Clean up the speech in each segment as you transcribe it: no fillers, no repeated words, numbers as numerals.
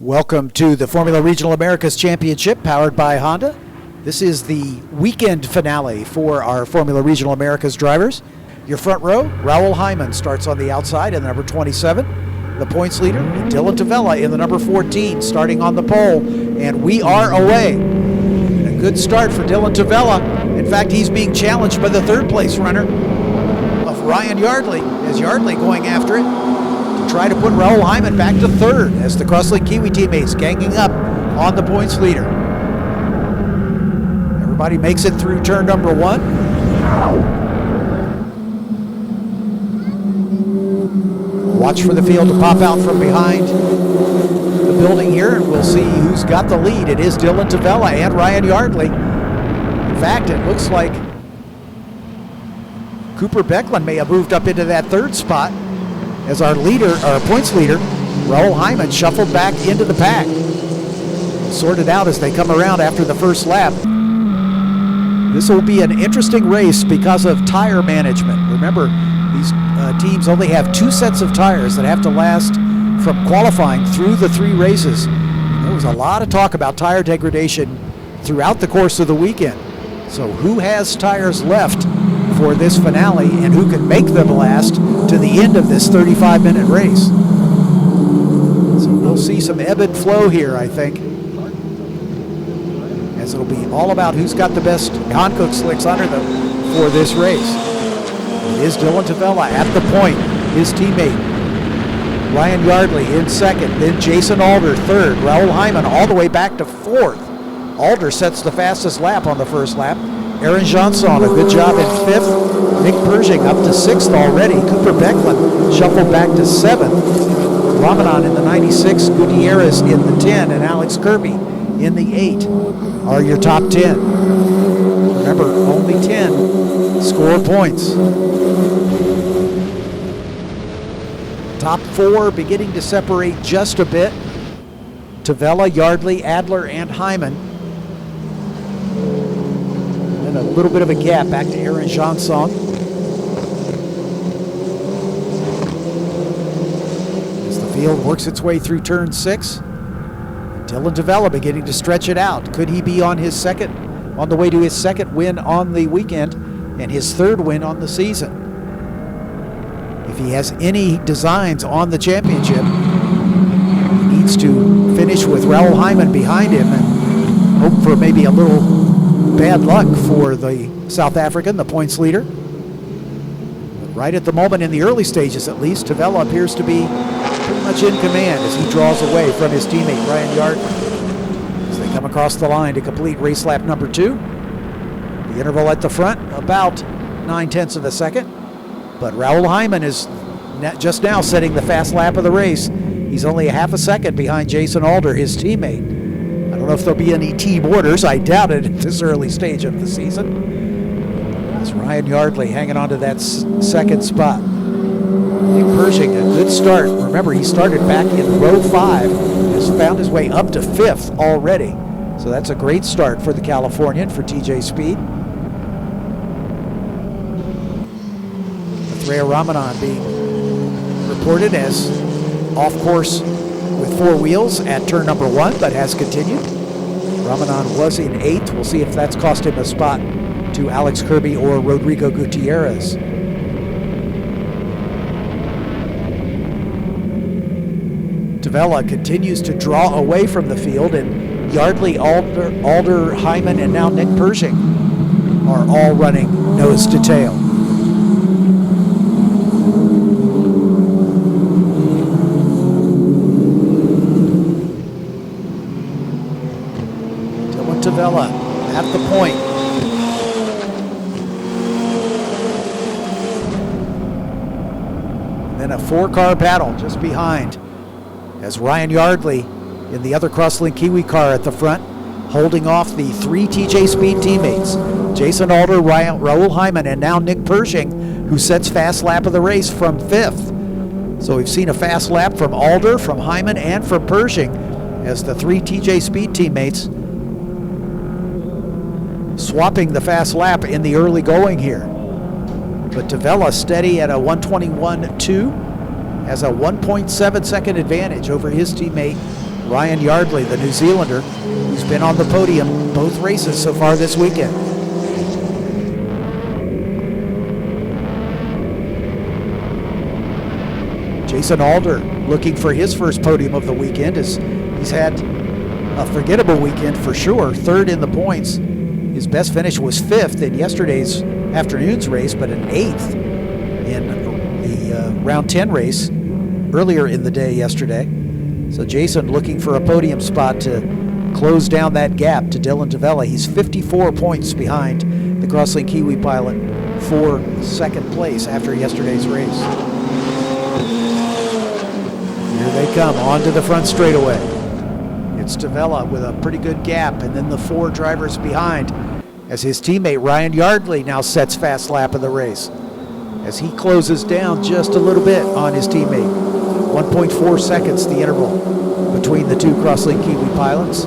Welcome to the Formula Regional Americas Championship powered by Honda. This is the weekend finale for our Formula Regional Americas drivers. Your front row, Raoul Hyman starts on the outside in the number 27. The points leader, Dylan Tavella in the number 14, starting on the pole. And we are away. A good start for Dylan Tavella. In fact, he's being challenged by the third place runner of Ryan Yardley, as Yardley going after it to try to put Raoul Hyman back to third as the Crosslink Kiwi teammates ganging up on the points leader. Everybody makes it through turn number one. Watch for the field to pop out from behind the building here, and we'll see who's got the lead. It is Dylan Tavella and Ryan Yardley. In fact, it looks like Cooper Becklin may have moved up into that third spot as our points leader, Raoul Hyman, shuffled back into the pack. Sorted out as they come around after the first lap. This will be an interesting race because of tire management. Remember, these teams only have 2 sets of tires that have to last from qualifying through the 3 races. There was a lot of talk about tire degradation throughout the course of the weekend. So who has tires left for this finale and who can make them last to the end of this 35-minute race? So we'll see some ebb and flow here, I think, as it'll be all about who's got the best Hankook slicks under them for this race. It is Dylan Tavella at the point, his teammate Ryan Yardley in second, then Jason Alder third, Raoul Hyman all the way back to fourth. Alder sets the fastest lap on the first lap. Aaron Jeansonne, a good job in fifth. Nick Persing up to sixth already. Cooper Becklin shuffled back to seventh. Ramanan in the 96, Gutierrez in the 10, and Alex Kirby in the 8 are your top 10. Remember, only 10 score points. Top 4 beginning to separate just a bit. Tavella, Yardley, Adler, and Hyman. And a little bit of a gap back to Aaron Jeansonne. As the field works its way through turn 6. Dylan Tavella beginning to stretch it out. Could he be on the way to his second win on the weekend and his third win on the season? If he has any designs on the championship, he needs to finish with Raoul Hyman behind him and hope for maybe a little bad luck for the South African, the points leader. But right at the moment, in the early stages at least, Tavella appears to be pretty much in command as he draws away from his teammate Ryan Yardley as they come across the line to complete race lap number 2. The interval at the front, about 9/10 of a second. But Raoul Hyman is just now setting the fast lap of the race. He's only a half a second behind Jason Alder, his teammate. I don't know if there'll be any team orders. I doubt it at this early stage of the season. It's Ryan Yardley hanging on to that second spot. Nick Persing, a good start. Remember, he started back in row 5, has found his way up to 5th already. So that's a great start for the Californian, for TJ Speed. Athreya Ramanan being reported as off course with 4 wheels at turn number 1, but has continued. Ramanan was in 8th. We'll see if that's cost him a spot to Alex Kirby or Rodrigo Gutierrez. Tavella continues to draw away from the field, and Yardley, Alder, Hyman, and now Nick Persing are all running nose to tail. Dylan Tavella at the point. And then a 4-car battle just behind, as Ryan Yardley in the other Crosslink Kiwi car at the front, holding off the 3 TJ Speed teammates, Jason Alder, Raoul Hyman, and now Nick Persing, who sets fast lap of the race from 5th. So we've seen a fast lap from Alder, from Hyman, and from Persing, as the 3 TJ Speed teammates swapping the fast lap in the early going here. But Tavella steady at a 1:21.2, has a 1.7 second advantage over his teammate Ryan Yardley, the New Zealander, who's been on the podium both races so far this weekend. Jason Alder looking for his first podium of the weekend, as he's had a forgettable weekend for sure. Third in the points. His best finish was fifth in yesterday's afternoon's race, but an eighth in the round 10 race earlier in the day yesterday. So Jason looking for a podium spot to close down that gap to Dylan Tavella. He's 54 points behind the Crosslink Kiwi pilot for second place after yesterday's race. Here they come onto the front straightaway. It's Tavella with a pretty good gap, and then the four drivers behind as his teammate Ryan Yardley now sets fast lap of the race as he closes down just a little bit on his teammate. 1.4 seconds the interval between the two Crosslink Kiwi pilots.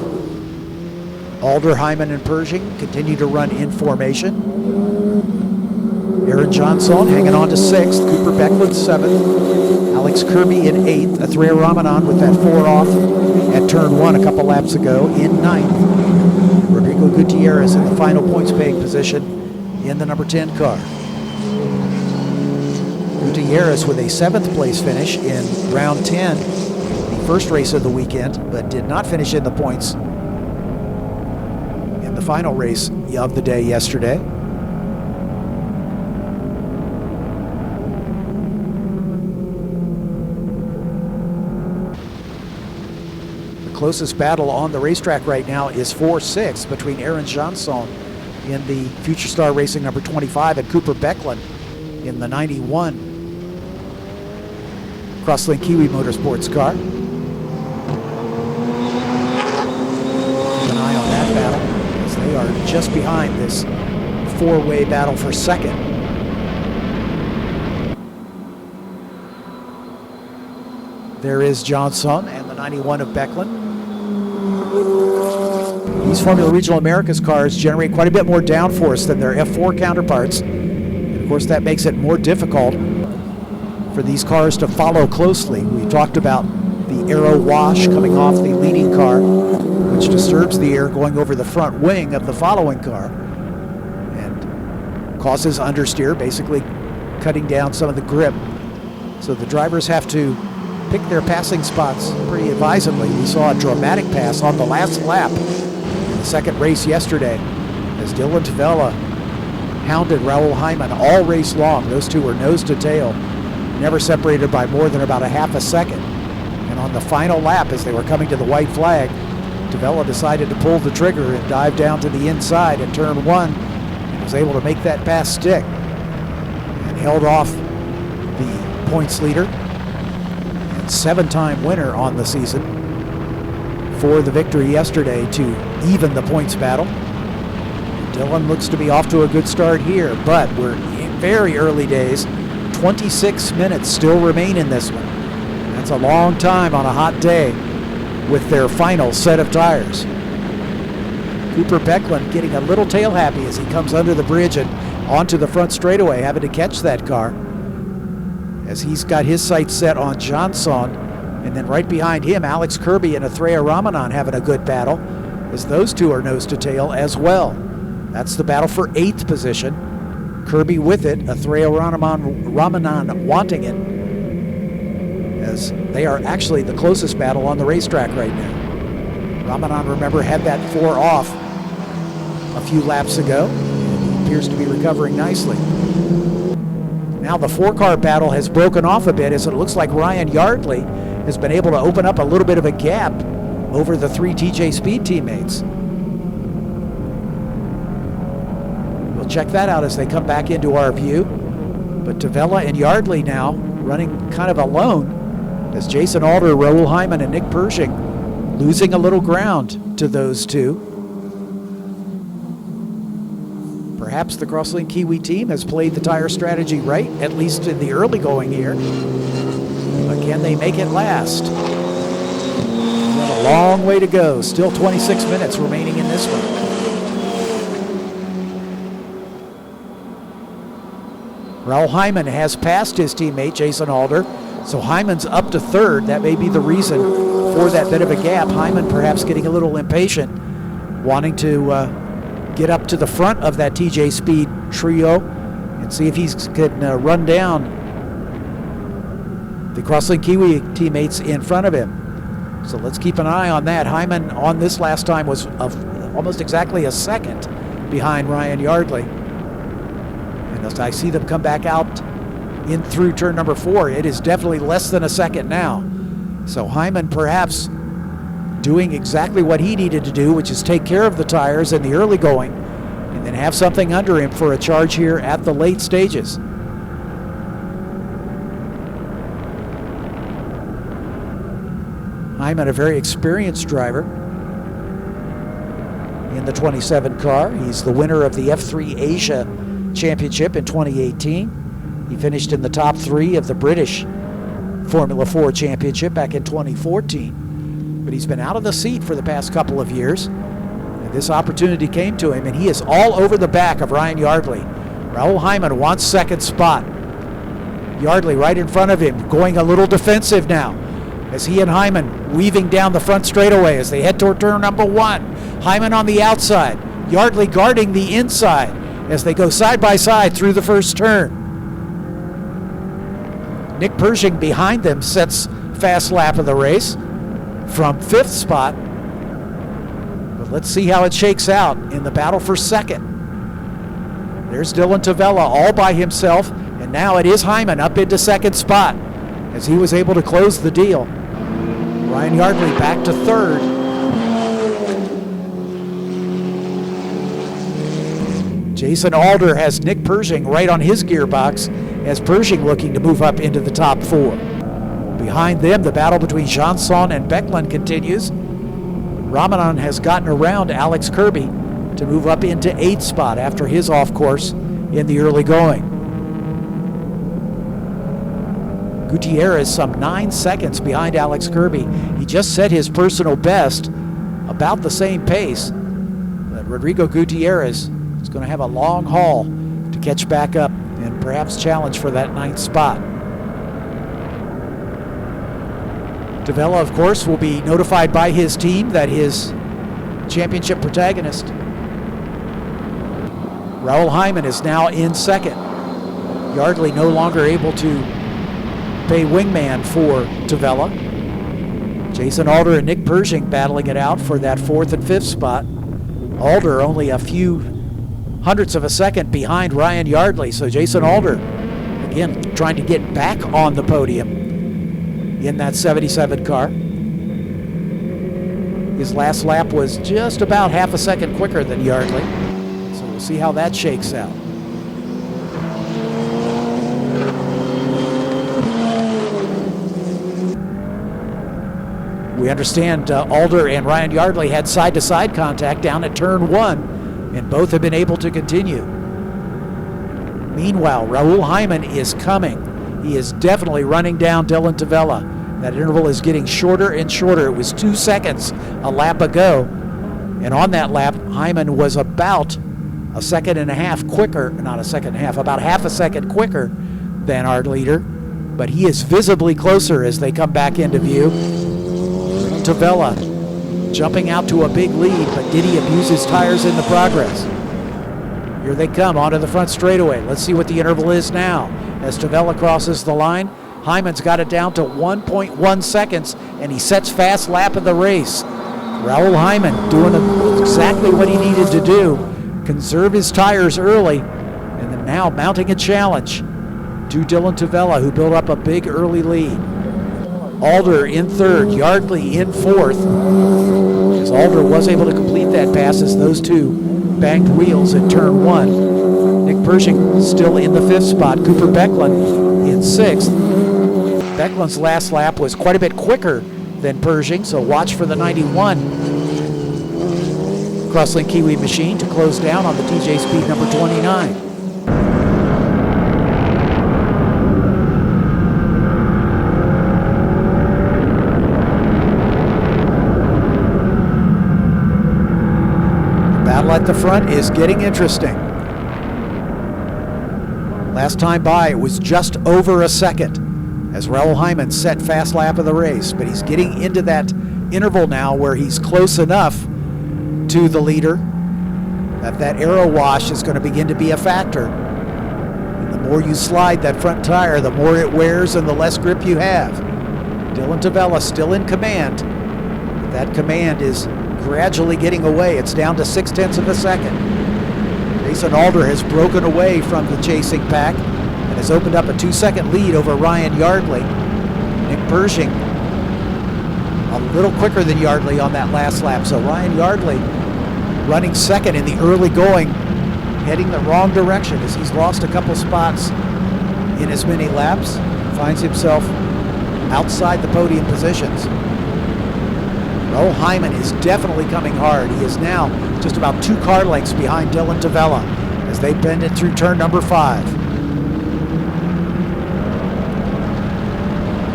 Alder, Hyman, and Persing continue to run in formation. Janzen hanging on to sixth. Cooper Becklin seventh. Alex Kirby in eighth. Athreya Ramanan with that four off at turn one a couple laps ago in ninth. Rodrigo Gutierrez in the final points paying position in the number 10 car. Gutierrez with a seventh place finish in round 10, the first race of the weekend, but did not finish in the points in the final race of the day yesterday. The closest battle on the racetrack right now is 4-6 between Janzen in the Future Star Racing number 25 and Cooper Becklin in the 91 Crosslink Kiwi Motorsports car. Keep an eye on that battle as they are just behind this four-way battle for second. There is Jeansonne and the 91 of Becklin. These Formula Regional Americas cars generate quite a bit more downforce than their F4 counterparts. And of course, that makes it more difficult for these cars to follow closely. We talked about the aero wash coming off the leading car, which disturbs the air going over the front wing of the following car and causes understeer, basically cutting down some of the grip. So the drivers have to pick their passing spots pretty advisedly. We saw a dramatic pass on the last lap in the second race yesterday as Dylan Tavella hounded Raoul Hyman all race long. Those two were nose to tail, never separated by more than about a half a second. And on the final lap, as they were coming to the white flag, Tavella decided to pull the trigger and dive down to the inside at turn one and was able to make that pass stick and held off the points leader and seven-time winner on the season for the victory yesterday to even the points battle. Dylan looks to be off to a good start here, but we're in very early days. 26 minutes still remain in this one. That's a long time on a hot day with their final set of tires. Cooper Becklin getting a little tail happy as he comes under the bridge and onto the front straightaway, having to catch that car as he's got his sights set on Jeansonne. And then right behind him, Alex Kirby and Athreya Ramanan having a good battle as those two are nose to tail as well. That's the battle for 8th position. Kirby with it, Athreya Ramanan wanting it, as they are actually the closest battle on the racetrack right now. Ramanan, remember, had that 4 off a few laps ago. He appears to be recovering nicely. Now the 4-car battle has broken off a bit as it looks like Ryan Yardley has been able to open up a little bit of a gap over the 3 TJ Speed teammates. We'll check that out as they come back into our view. But Tavella and Yardley now running kind of alone as Jason Alder, Raoul Hyman, and Nick Persing losing a little ground to those two. Perhaps the Crosslink Kiwi team has played the tire strategy right, at least in the early going here. But can they make it last? We've got a long way to go. Still 26 minutes remaining in this one. Raoul Hyman has passed his teammate, Jason Alder, so Hyman's up to third. That may be the reason for that bit of a gap. Hyman perhaps getting a little impatient, wanting to get up to the front of that TJ Speed trio and see if he can run down the Crosslink Kiwi teammates in front of him. So let's keep an eye on that. Hyman on this last time was almost exactly a second behind Ryan Yardley. And as I see them come back out in through turn number 4, it is definitely less than a second now. So Hyman perhaps doing exactly what he needed to do, which is take care of the tires in the early going and then have something under him for a charge here at the late stages. Hyman, a very experienced driver in the 27 car. He's the winner of the F3 Asia Championship in 2018. He finished in the top 3 of the British Formula 4 Championship back in 2014. But he's been out of the seat for the past couple of years. And this opportunity came to him, and he is all over the back of Ryan Yardley. Raoul Hyman wants second spot. Yardley right in front of him, going a little defensive now, as he and Hyman weaving down the front straightaway as they head toward turn number 1. Hyman on the outside, Yardley guarding the inside as they go side by side through the first turn. Nick Persing behind them sets fast lap of the race from 5th spot. But let's see how it shakes out in the battle for second. There's Dylan Tavella all by himself, and now it is Hyman up into 2nd spot as he was able to close the deal. Ryan Yardley back to 3rd. Jason Alder has Nick Persing right on his gearbox, as Persing looking to move up into the top 4. Behind them, the battle between Jeansonne and Becklin continues. Ramanan has gotten around Alex Kirby to move up into 8th spot after his off course in the early going. Gutierrez some 9 seconds behind Alex Kirby. He just set his personal best, about the same pace. But Rodrigo Gutierrez is going to have a long haul to catch back up and perhaps challenge for that 9th spot. Tavella, of course, will be notified by his team that his championship protagonist, Raoul Hyman, is now in 2nd. Yardley no longer able to pay wingman for Tavella. Jason Alder and Nick Persing battling it out for that 4th and 5th spot. Alder only a few hundredths of a second behind Ryan Yardley. So Jason Alder, again, trying to get back on the podium in that 77 car. His last lap was just about half a second quicker than Yardley. So we'll see how that shakes out. We understand Alder and Ryan Yardley had side-to-side contact down at turn 1, and both have been able to continue. Meanwhile, Raoul Hyman is coming. He is definitely running down Dylan Tavella. That interval is getting shorter and shorter. It was 2 seconds a lap ago, and on that lap, Hyman was about a second and a half quicker, not a second and a half, about half a second quicker than our leader, but he is visibly closer as they come back into view. Tavella jumping out to a big lead, but did he abuse his tires in the progress? Here they come onto the front straightaway. Let's see what the interval is now. As Tavella crosses the line, Hyman's got it down to 1.1 seconds, and he sets fast lap of the race. Raoul Hyman doing exactly what he needed to do, conserve his tires early, and then now mounting a challenge to Dylan Tavella, who built up a big early lead. Alder in 3rd, Yardley in 4th, as Alder was able to complete that pass as those two banged wheels at turn 1. Nick Persing still in the 5th spot. Cooper Becklin in 6th. Becklin's last lap was quite a bit quicker than Persing, so watch for the 91 Crosslink Kiwi machine to close down on the TJ Speed number 29. Battle at the front is getting interesting. Last time by, it was just over a second as Raoul Hyman set fast lap of the race, but he's getting into that interval now where he's close enough to the leader that aero wash is going to begin to be a factor. And the more you slide that front tire, the more it wears and the less grip you have. Dylan Tavella still in command, but that command is gradually getting away. It's down to 0.6 of a second. Jason Alder has broken away from the chasing pack and has opened up a 2-second lead over Ryan Yardley. Nick Persing a little quicker than Yardley on that last lap. So Ryan Yardley running second in the early going, heading the wrong direction as he's lost a couple spots in as many laps, finds himself outside the podium positions. Raoul Hyman is definitely coming hard. He is now just about 2 car lengths behind Dylan Tavella as they bend it through turn number 5.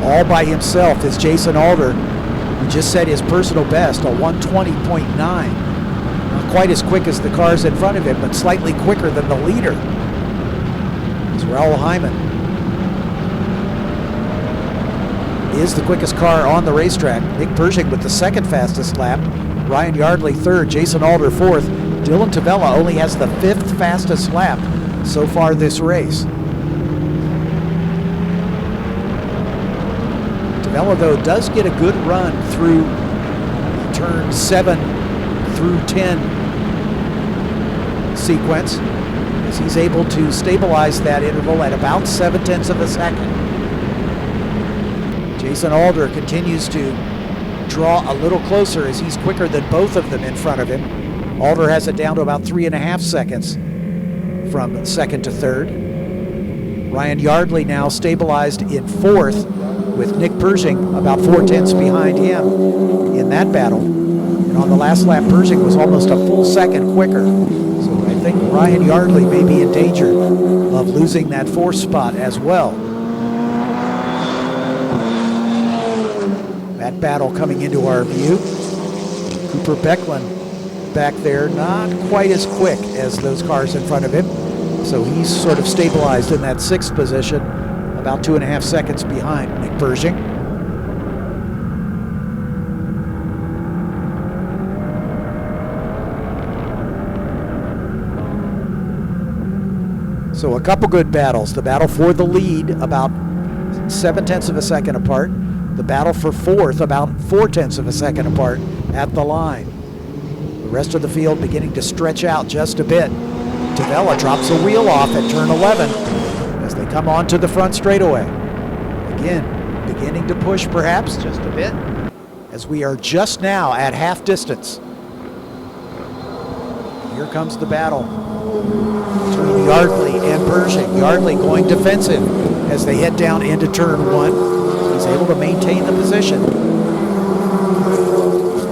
All by himself is Jason Alder, who just set his personal best, a 1:20.9. Not quite as quick as the cars in front of him, but slightly quicker than the leader. It's Raoul Hyman is the quickest car on the racetrack. Nick Persing with the 2nd fastest lap. Ryan Yardley 3rd, Jason Alder 4th. Dylan Tavella only has the 5th fastest lap so far this race. Tavella, though, does get a good run through turn 7 through 10 sequence, as he's able to stabilize that interval at about 0.7 of a second. Jason Alder continues to draw a little closer as he's quicker than both of them in front of him. Alder has it down to about 3.5 seconds from 2nd to 3rd. Ryan Yardley now stabilized in 4th, with Nick Persing about 0.4 behind him in that battle. And on the last lap, Persing was almost a full second quicker. So I think Ryan Yardley may be in danger of losing that 4th spot as well. That battle coming into our view. Cooper Becklin back there, not quite as quick as those cars in front of him. So he's sort of stabilized in that 6th position, about 2.5 seconds behind Nick Persing. So a couple good battles. The battle for the lead about 0.7 of a second apart. The battle for 4th about 0.4 of a second apart at the line. The rest of the field beginning to stretch out just a bit. Tavella drops a wheel off at turn 11 as they come onto the front straightaway. Again, beginning to push perhaps just a bit as we are just now at half distance. Here comes the battle between Yardley and Persing. Yardley going defensive as they head down into turn 1. He's able to maintain the position.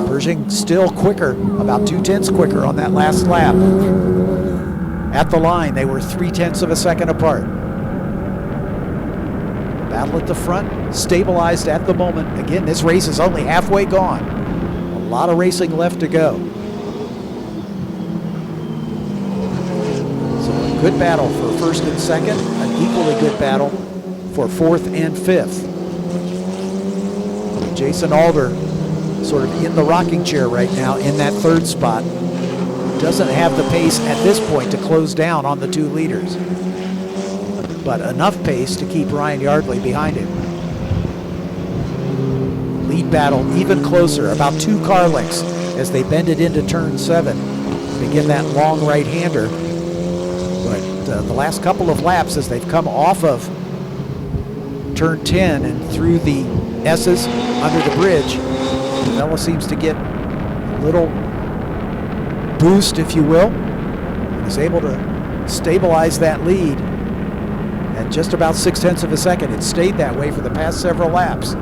Persing still quicker, about 0.2 quicker on that last lap. At the line, they were 0.3 of a second apart. Battle at the front, stabilized at the moment. Again, this race is only halfway gone. A lot of racing left to go. So a good battle for 1st and 2nd, an equally good battle for 4th and 5th. Jason Alder sort of in the rocking chair right now in that 3rd spot. Doesn't have the pace at this point to close down on the 2 leaders, but enough pace to keep Ryan Yardley behind him. Lead battle even closer, about 2 car lengths as they bend it into turn 7. Begin that long right-hander, but the last couple of laps as they've come off of turn 10 and through the S's under the bridge, Tavella seems to get a little boost, if you will, and is able to stabilize that lead at just about 0.6 of a second. It stayed that way for the past several laps.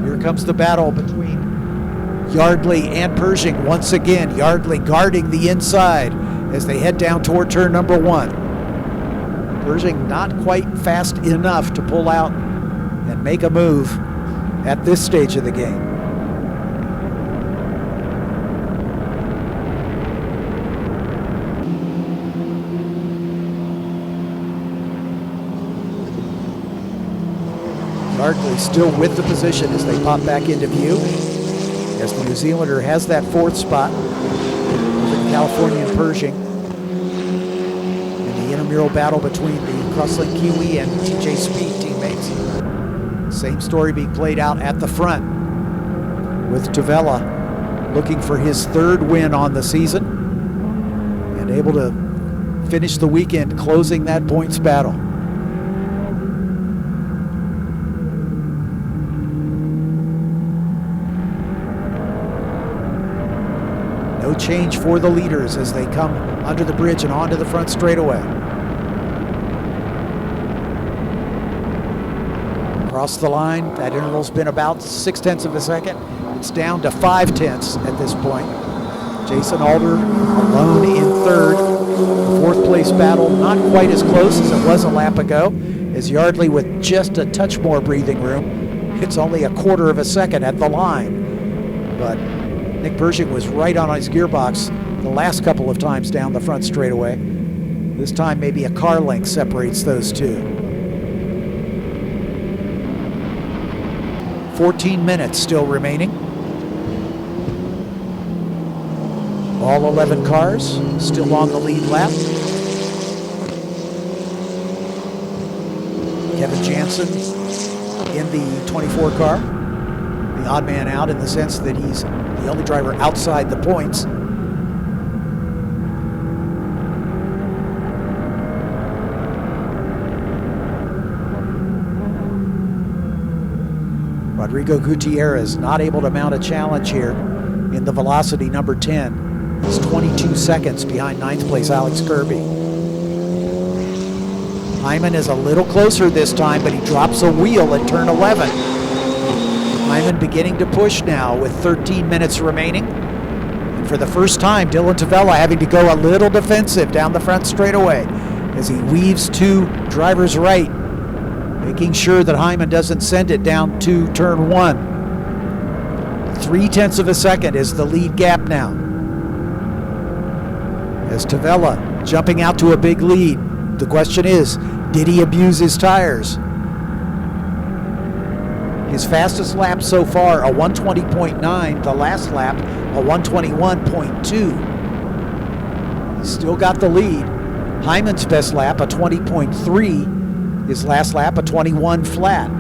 Here comes the battle between Yardley and Persing once again. Yardley guarding the inside as they head down toward turn number 1. Persing not quite fast enough to pull out and make a move at this stage of the game. Yardley still with the position as they pop back into view, as the New Zealander has that 4th spot over the Californian Persing in the intramural battle between the Crosslink Kiwi and TJ Speed teammates. Same story being played out at the front, with Tavella looking for his 3rd win on the season and able to finish the weekend closing that points battle. No change for the leaders as they come under the bridge and onto the front straightaway. Across the line, that interval's been about 0.6 of a second. It's down to 0.5 at this point. Jason Alder alone in 3rd. The 4th place battle not quite as close as it was a lap ago, as Yardley with just a touch more breathing room. It's only 1/4 of a second at the line. But Nick Persing was right on his gearbox the last couple of times down the front straightaway. This time maybe a car length separates those two. 14 minutes still remaining. All 11 cars still on the lead lap. Kevin Janzen in the 24 car. The odd man out in the sense that he's the only driver outside the points. Rodrigo Gutierrez not able to mount a challenge here in the Velocity number 10. He's 22 seconds behind 9th place Alex Kirby. Hyman is a little closer this time, but he drops a wheel at turn 11. Hyman beginning to push now with 13 minutes remaining. And for the first time, Dylan Tavella having to go a little defensive down the front straightaway as he weaves to driver's right, making sure that Hyman doesn't send it down to turn 1. 0.3 of a second is the lead gap now, as Tavella jumping out to a big lead. The question is, did he abuse his tires? His fastest lap so far, a 1:20.9. The last lap, a 1:21.2. He's still got the lead. Hyman's best lap, a 20.3. His last lap, a 21 flat.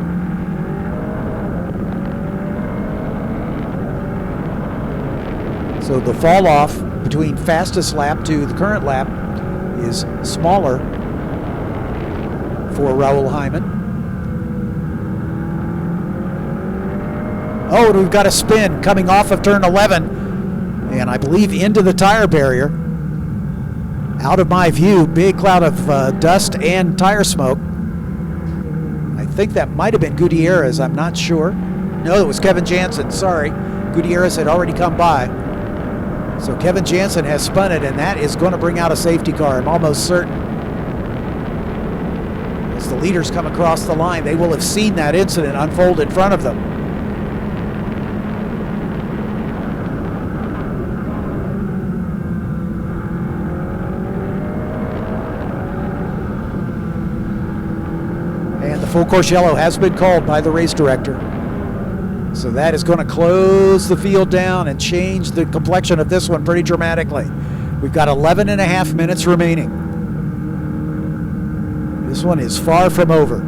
So the fall off between fastest lap to the current lap is smaller for Raoul Hyman. Oh, and we've got a spin coming off of turn 11, and I believe into the tire barrier. Out of my view, big cloud of dust and tire smoke. I think that might have been Gutierrez, I'm not sure. No, it was Kevin Jansen, sorry. Gutierrez had already come by. So Kevin Jansen has spun it, and that is going to bring out a safety car, I'm almost certain. As the leaders come across the line, they will have seen that incident unfold in front of them. And the full course yellow has been called by the race director. So that is going to close the field down and change the complexion of this one pretty dramatically. We've got 11.5 minutes remaining. This one is far from over.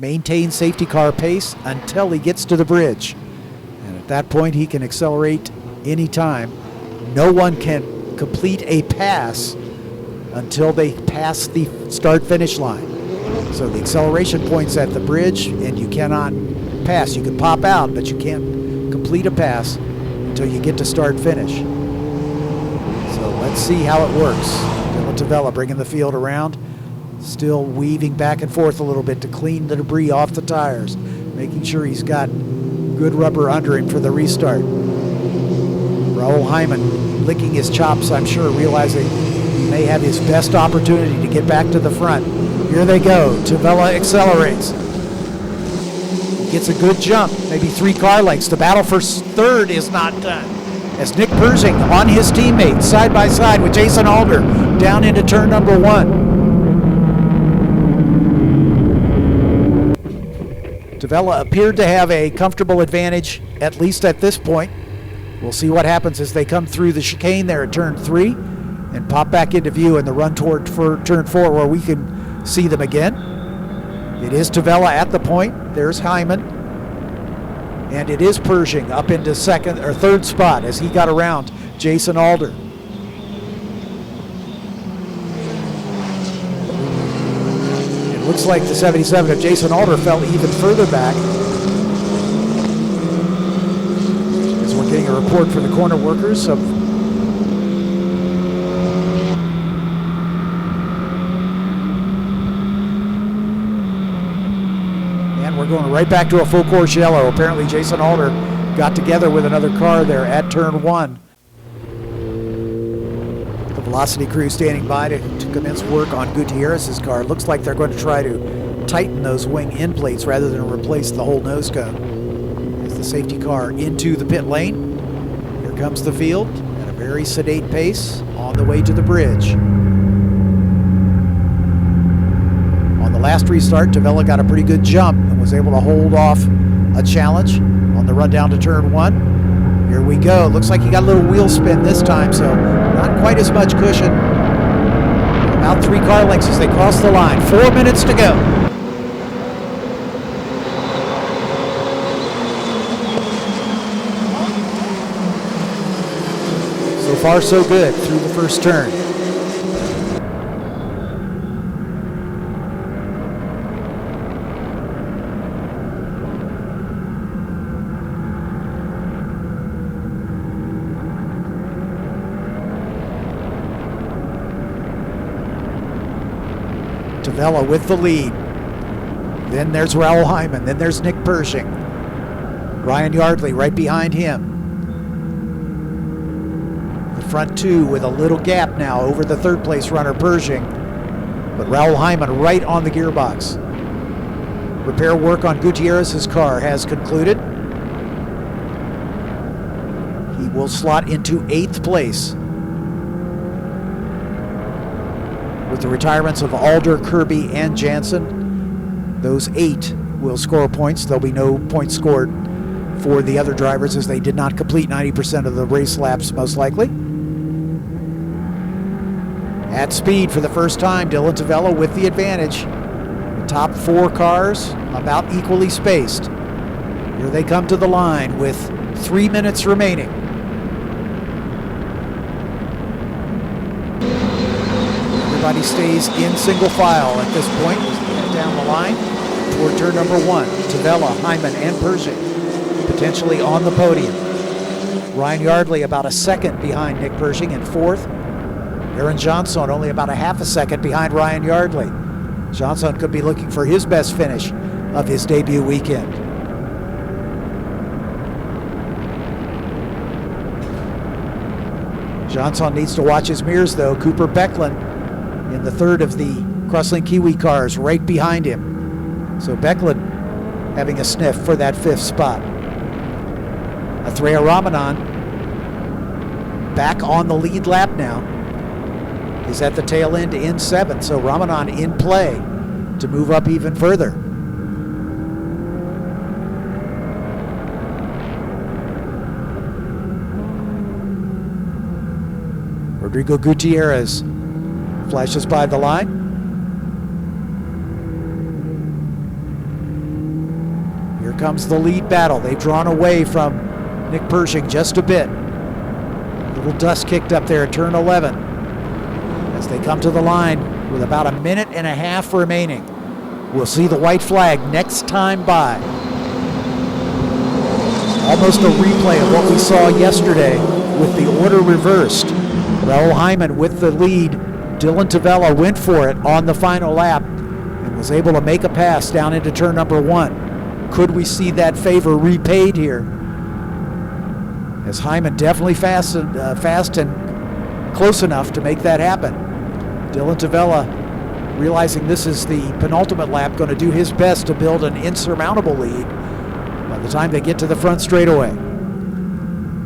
Maintain safety car pace until he gets to the bridge. And at that point, he can accelerate anytime. No one can complete a pass until they pass the start-finish line. So the acceleration point's at the bridge, and you cannot pass. You can pop out, but you can't complete a pass until you get to start-finish. So let's see how it works. Dylan Tavella bringing the field around. Still weaving back and forth a little bit to clean the debris off the tires, making sure he's got good rubber under him for the restart. Raoul Hyman licking his chops, I'm sure, realizing He may have his best opportunity to get back to the front. Here they go. Tavella accelerates. He gets a good jump, maybe 3 car lengths. The battle for third is not done, as Nick Persing on his teammate, side by side with Jason Alder, down into turn number 1. Tavella appeared to have a comfortable advantage, at least at this point. We'll see what happens as they come through the chicane there at turn 3 and pop back into view in the run toward turn 4, where we can see them again. It is Tavella at the point. There's Hyman. And it is Persing up into third spot as he got around Jason Alder. It looks like the 77 of Jason Alder fell even further back, as we're getting a report from the corner workers of we're going right back to a full course yellow. Apparently Jason Alder got together with another car there at turn 1. The Velocity crew standing by to commence work on Gutierrez's car. Looks like they're going to try to tighten those wing end plates rather than replace the whole nose cone. As the safety car into the pit lane. Here comes the field at a very sedate pace on the way to the bridge. Last restart, Tavella got a pretty good jump and was able to hold off a challenge on the run down to turn 1. Here we go. Looks like he got a little wheel spin this time, so not quite as much cushion. About 3 car lengths as they cross the line. 4 minutes to go. So far, so good through the first turn. Tavella with the lead. Then there's Raoul Hyman. Then there's Nick Persing. Ryan Yardley right behind him. The front 2 with a little gap now over the third place runner Persing. But Raoul Hyman right on the gearbox. Repair work on Gutierrez's car has concluded. He will slot into 8th place. With the retirements of Alder, Kirby, and Janzen, those 8 will score points. There'll be no points scored for the other drivers, as they did not complete 90% of the race laps, most likely. At speed for the first time, Dylan Tavella with the advantage. The top 4 cars about equally spaced. Here they come to the line with 3 minutes remaining. Everybody stays in single file at this point as they head down the line toward turn number 1. Tavella, Hyman, and Persing potentially on the podium. Ryan Yardley about a second behind Nick Persing in 4th. Aaron Jeansonne only about a half a second behind Ryan Yardley. Jeansonne could be looking for his best finish of his debut weekend. Jeansonne needs to watch his mirrors though. Cooper Becklin in the 3rd of the Crosslink Kiwi cars right behind him. So Becklin having a sniff for that 5th spot. Athreya Ramanan back on the lead lap now. He's at the tail end in 7th, so Ramanan in play to move up even further. Rodrigo Gutierrez flashes by the line. Here comes the lead battle. They've drawn away from Nick Persing just a bit. A little dust kicked up there at turn 11 as they come to the line with about a minute and a half remaining. We'll see the white flag next time by. Almost a replay of what we saw yesterday with the order reversed. Raoul Hyman with the lead. Dylan Tavella went for it on the final lap and was able to make a pass down into turn number 1. Could we see that favor repaid here? As Hyman definitely fast and close enough to make that happen. Dylan Tavella, realizing this is the penultimate lap, going to do his best to build an insurmountable lead by the time they get to the front straightaway.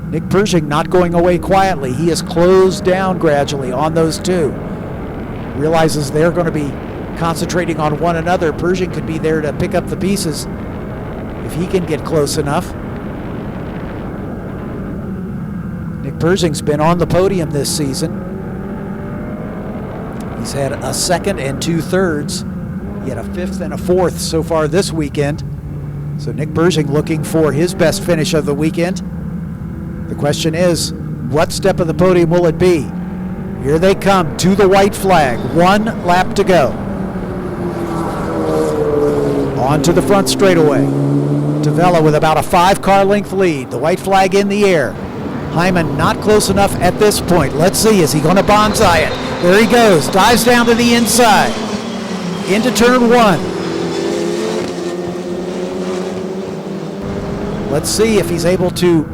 Nick Persing not going away quietly. He has closed down gradually on those two. Realizes they're going to be concentrating on one another. Persing could be there to pick up the pieces if he can get close enough. Nick Persing's been on the podium this season. He's had a second and 2/3. He had a 5th and a 4th so far this weekend. So Nick Persing looking for his best finish of the weekend. The question is, what step of the podium will it be? Here they come to the white flag. 1 lap to go. On to the front straightaway. Tavella with about a 5-car length lead. The white flag in the air. Hyman not close enough at this point. Let's see, is he going to bonsai it? There he goes, dives down to the inside. Into turn 1. Let's see if he's able to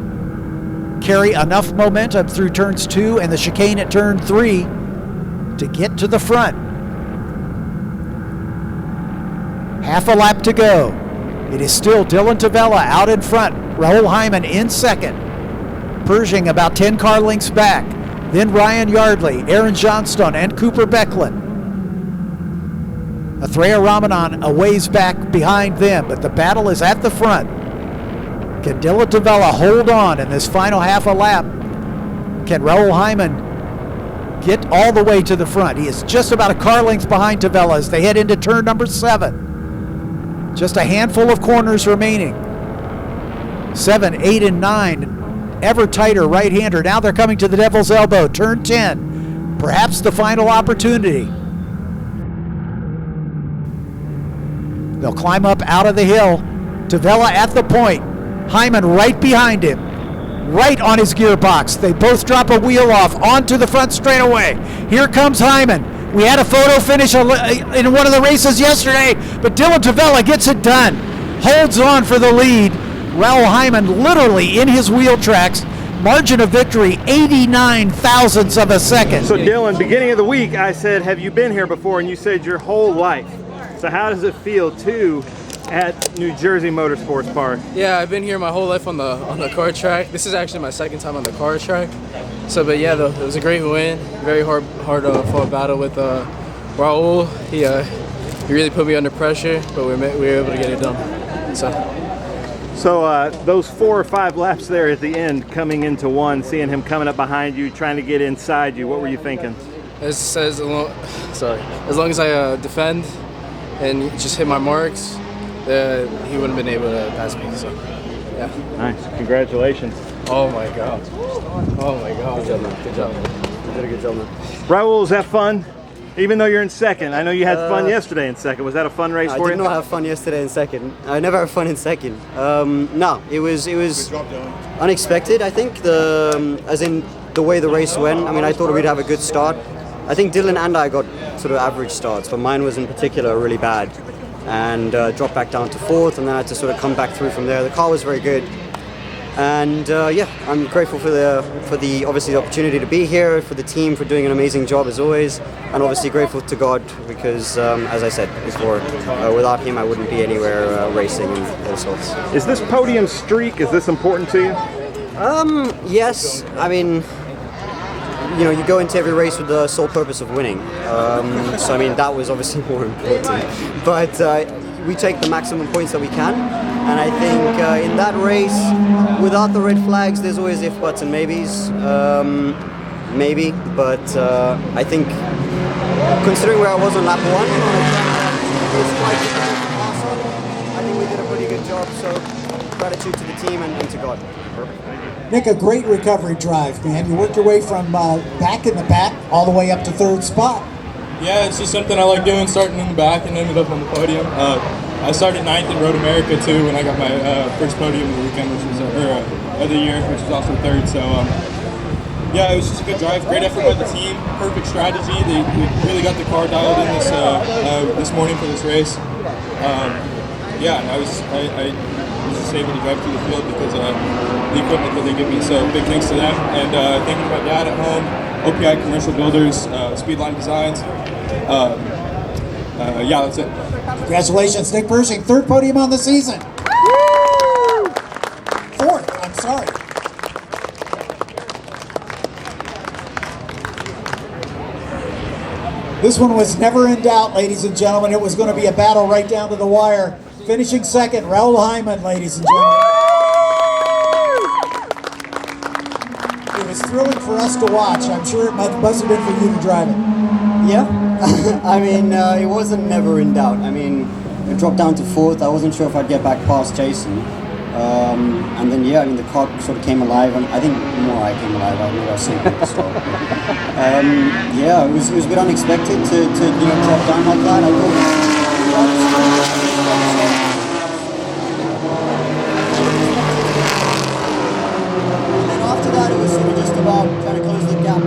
carry enough momentum through turns 2 and the chicane at turn 3 to get to the front. Half a lap to go. It is still Dylan Tavella out in front. Raoul Hyman in second. Persing about 10 car lengths back. Then Ryan Yardley, Aaron Jeansonne, and Cooper Becklin. Athreya Ramanan a ways back behind them, but the battle is at the front. Can Dylan Tavella hold on in this final half a lap? Can Raoul Hyman get all the way to the front? He is just about a car length behind Tavella as they head into turn number 7. Just a handful of corners remaining. 7, 8, and 9. Ever tighter right-hander. Now they're coming to the devil's elbow. Turn 10. Perhaps the final opportunity. They'll climb up out of the hill. Tavella at the point. Hyman right behind him. Right on his gearbox. They both drop a wheel off onto the front straightaway. Here comes Hyman. We had a photo finish in one of the races yesterday, but Dylan Tavella gets it done. Holds on for the lead. Raoul Hyman literally in his wheel tracks. Margin of victory, 89 thousandths of a second. So Dylan, beginning of the week, I said, have you been here before? And you said your whole life. So how does it feel at New Jersey Motorsports Park? Yeah, I've been here my whole life on the car track. This is actually my second time on the car track. So, but yeah, it was a great win. Very hard fought battle with Raoul. He really put me under pressure, but we were able to get it done. So those 4 or 5 laps there at the end, coming into one, seeing him coming up behind you, trying to get inside you, what were you thinking? As long as I defend and just hit my marks, he wouldn't have been able to pass me. So, yeah. Nice. Congratulations. Oh my God. Oh my God. Good job, man. Good job. You did a good job, man. Raoul, was that fun? Even though you're in second, I know you had fun yesterday in second. Was that a fun race for you? I did not have fun yesterday in second. I never have fun in second. No, it was unexpected. I think as in the way the race went. I mean, I thought we'd have a good start. I think Dylan and I got sort of average starts, but mine was in particular really bad, and dropped back down to 4th, and then I had to sort of come back through from there. The car was very good. And yeah, I'm grateful for the obviously the opportunity to be here, for the team for doing an amazing job as always, and obviously grateful to God because, as I said before, without him I wouldn't be anywhere racing and all sorts. Is this podium streak, is this important to you? Yes. I mean, you know, you go into every race with the sole purpose of winning. So I mean, that was obviously more important. But we take the maximum points that we can. And I think in that race, without the red flags, there's always if, buts, and maybes. Maybe, but I think considering where I was on lap 1, it's quite awesome. I think we did a pretty good job. So gratitude to the team and to God. Perfect. Nick, a great recovery drive, man. You worked your way from back in the back all the way up to 3rd spot. Yeah, it's just something I like doing, starting in the back and ended up on the podium. I started 9th in Road America too when I got my first podium of the weekend, which was of the year, which was also 3rd. So yeah, it was just a good drive. Great effort by the team. Perfect strategy. They really got the car dialed in this morning for this race. Yeah, I was just able to drive through the field because of the equipment that they give me. So big thanks to them, and thank you to my dad at home, OPI Commercial Builders, Speedline Designs, yeah, that's it. Congratulations, Nick Persing, third podium on the season. Fourth, I'm sorry. This one was never in doubt, ladies and gentlemen. It was going to be a battle right down to the wire. Finishing second, Raoul Hyman, ladies and gentlemen. It was thrilling for us to watch. I'm sure it must have been for you to drive it. Yeah, I mean, it wasn't never in doubt. I mean, it dropped down to fourth. I wasn't sure if I'd get back past Jason. And then, yeah, I mean, the car sort of came alive. And I think more I came alive. I maybe I was saying at the start. Yeah, it was a bit unexpected to drop down like that. I thought. About trying to close the gap to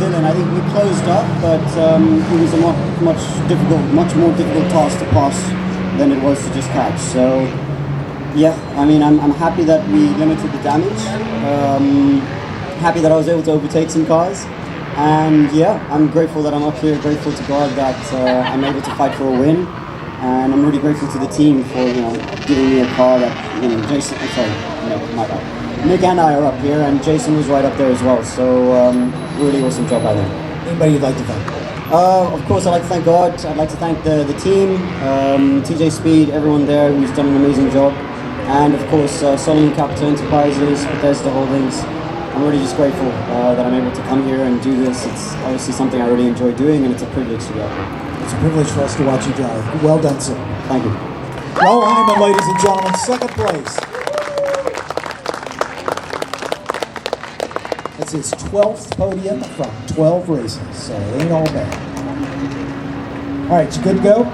Dylan. I think we closed up, but it was a much more difficult task to pass than it was to just catch. So yeah, I mean, I'm happy that we limited the damage. Happy that I was able to overtake some cars, and yeah, I'm grateful that I'm up here. Grateful to God that I'm able to fight for a win, and I'm really grateful to the team for giving me a car that Jason. I'm sorry, my bad. Nick and I are up here, and Jason was right up there as well. So really awesome job by them. Anybody you'd like to thank? Of course, I'd like to thank God. I'd like to thank the team, TJ Speed, everyone there who's done an amazing job, and of course Solomon Capital Enterprises, Bethesda Holdings. I'm really just grateful that I'm able to come here and do this. It's obviously something I really enjoy doing, and it's a privilege to be out here. It's a privilege for us to watch you drive. Well done, sir. Thank you. Raoul Hyman, ladies and gentlemen, second place. That's his 12th podium from 12 races, so it ain't all bad. All right, you good to go?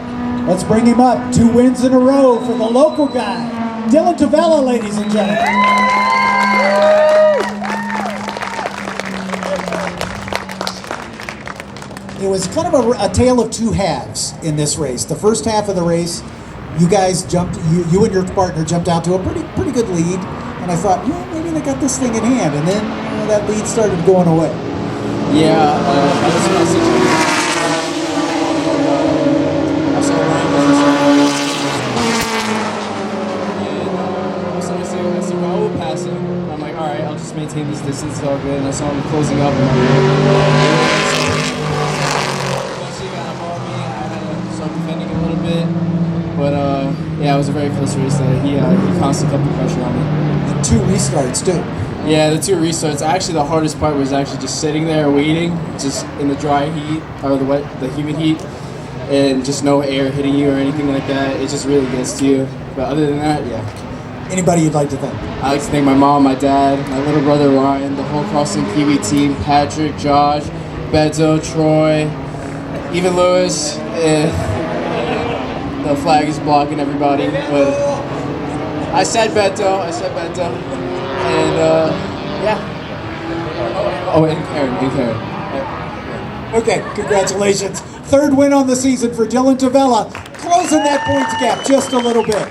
Let's bring him up. 2 wins in a row for the local guy, Dylan Tavella, ladies and gentlemen. It was kind of a tale of two halves in this race. The first half of the race, you guys jumped, you and your partner jumped out to a pretty good lead, and I thought, maybe they got this thing in hand, and then that lead started going away. Yeah, I was messaging. I saw Ryan and I see Raoul passing. I'm like, all right, I'll just maintain this distance, it's all good. And I saw him closing up. Eventually got up on me. I had to start defending a little bit, but yeah, it was a very close race. He constantly kept the pressure on me. And 2 restarts too. Yeah, the 2 restarts. Actually, the hardest part was actually just sitting there waiting, just in the dry heat or the humid heat, and just no air hitting you or anything like that. It just really gets to you. But other than that, yeah. Anybody you'd like to thank? I like to thank my mom, my dad, my little brother Ryan, the whole Crossing Kiwi team, Patrick, Josh, Bedzo, Troy, even Lewis. The flag is blocking everybody, but I said Beto. And yeah. Oh, and Karen. Okay, congratulations. 3rd win on the season for Dylan Tavella, closing that points gap just a little bit.